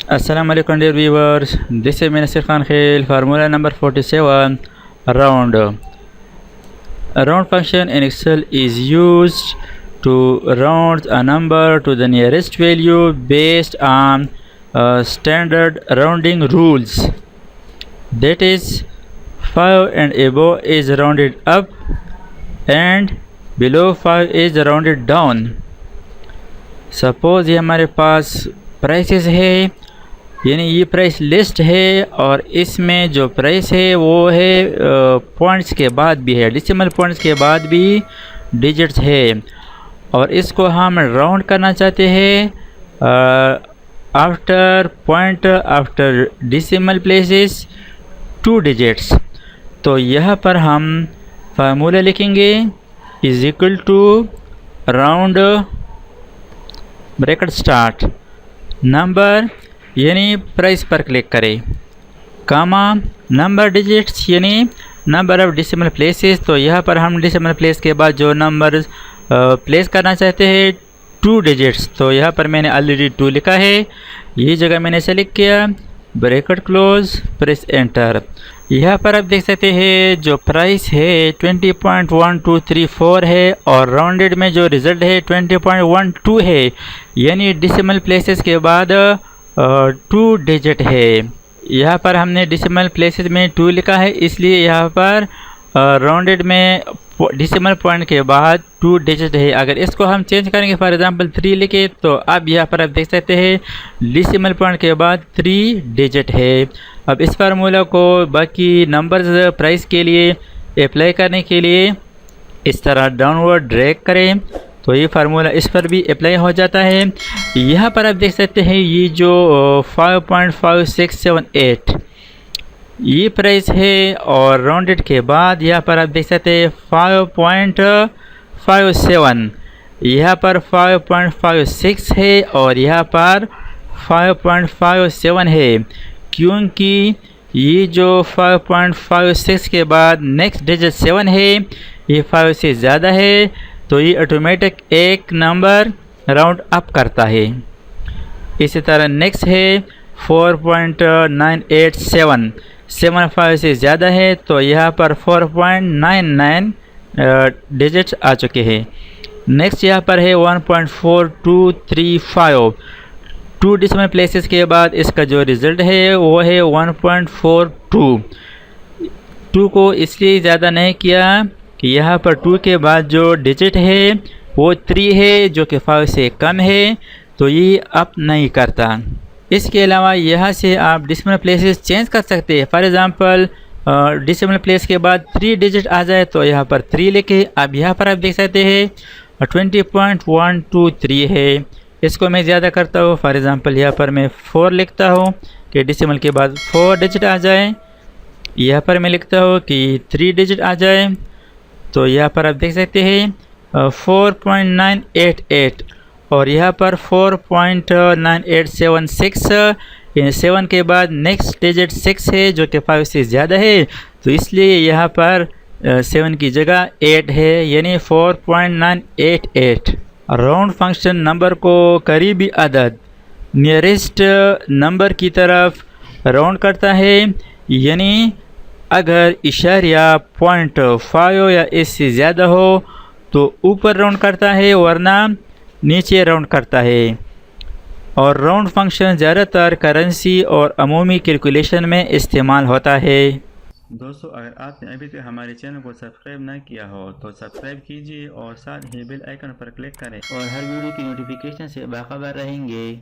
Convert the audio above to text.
Assalamualaikum dear viewers, this is Nasir Khan Khail, formula number 47, round. A round function in Excel is used to round a number to the nearest value based on standard rounding rules. That is, 5 and above is rounded up and below 5 is rounded down. Suppose ये हमारे पास prices है, यानी ये price list है और इसमें जो price है वो है पॉइंट्स के बाद भी है, डेसिमल पॉइंट्स के बाद भी डिजिट्स है, और इसको हम राउंड करना चाहते हैं after point after decimal places 2 digits. तो यहाँ पर हम फार्मूला लिखेंगे is equal to round bracket start number यानी प्राइस पर क्लिक करें, कामा नंबर डिजिट्स यानी नंबर ऑफ डेसिमल प्लेसेस। तो यहाँ पर हम डेसिमल प्लेस के बाद जो नंबर प्लेस करना चाहते हैं 2 डिजिट्स, तो यहाँ पर मैंने ऑलरेडी 2 लिखा है, ये जगह मैंने सेलेक्ट किया, ब्रैकेट क्लोज, प्रेस एंटर। यहाँ पर आप देख सकते हैं जो प्राइस है 20.1234 है और राउंडेड में जो रिज़ल्ट है 20.12 है, यानी डेसिमल प्लेसेस के बाद 2 डिजिट है। यहाँ पर हमने डेसिमल प्लेसेस में 2 लिखा है, इसलिए यहाँ पर राउंडेड में डेसिमल पॉइंट के बाद 2 डिजिट है। अगर इसको हम चेंज करेंगे फॉर एग्जांपल 3 लिखे, तो अब यहाँ पर आप देख सकते हैं डेसिमल पॉइंट के बाद 3 डिजिट है। अब इस फार्मूला को बाकी नंबर्स प्राइस के लिए अप्लाई करने के लिए इस तरह डाउनवर्ड ड्रैग करें तो ये फार्मूला इस पर भी अप्लाई हो जाता है। यहाँ पर आप देख सकते हैं ये जो 5.5678 ये प्राइस है, और राउंडेड के बाद यहाँ पर आप देख सकते हैं 5.57, यहाँ पर 5.56 है और यहाँ पर 5.57 है, क्योंकि ये जो 5.56 के बाद नेक्स्ट डिजिट 7 है, ये 5 से ज़्यादा है, तो ये ऑटोमेटिक एक नंबर राउंड अप करता है। इसी तरह नेक्स्ट है 4.987, 7 5 से ज़्यादा है, तो यहाँ पर 4.99 डिजिट्स आ चुके हैं। नेक्स्ट यहाँ पर है 1.4235, 2 डेसिमल प्लेसेस के बाद इसका जो रिज़ल्ट है वो है 1.42। 2 को इसलिए ज़्यादा नहीं किया कि यहाँ पर 2 के बाद जो डिजिट है वो 3 है, जो कि 5 से कम है, तो ये अप नहीं करता। इसके अलावा यहाँ से आप डेसिमल प्लेसेस चेंज कर सकते हैं। फॉर एग्ज़ाम्पल डेसिमल प्लेस के बाद 3 डिजिट आ जाए तो यहाँ पर 3 लिखे। अब यहाँ पर आप देख सकते हैं 20.123 है, इसको मैं ज़्यादा करता हूँ, फॉर एग्ज़ाम्पल यहाँ पर मैं 4 लिखता हूँ कि डेसिमल के बाद 4 डिजिट आ जाए। यहाँ पर मैं लिखता हूँ कि 3 डिजिट आ जाए, तो यहाँ पर आप देख सकते हैं 4.988 और यहाँ पर 4.9876, 7 के बाद नेक्स्ट डिजिट 6 है, जो कि 5 से ज़्यादा है, तो इसलिए यहाँ पर 7 की जगह 8 है, यानी 4.988। राउंड फंक्शन नंबर को करीबी अदद नियरेस्ट नंबर की तरफ राउंड करता है, यानी अगर इशारिया 0.5 या इससे ज़्यादा हो तो ऊपर राउंड करता है, वरना नीचे राउंड करता है। और राउंड फंक्शन ज़्यादातर करेंसी और अमूमी कैलकुलेशन में इस्तेमाल होता है। दोस्तों, अगर आपने अभी तक हमारे चैनल को सब्सक्राइब ना किया हो तो सब्सक्राइब कीजिए और साथ ही बेल आइकन पर क्लिक करें और हर वीडियो की नोटिफिकेशन से बाखबर रहेंगे।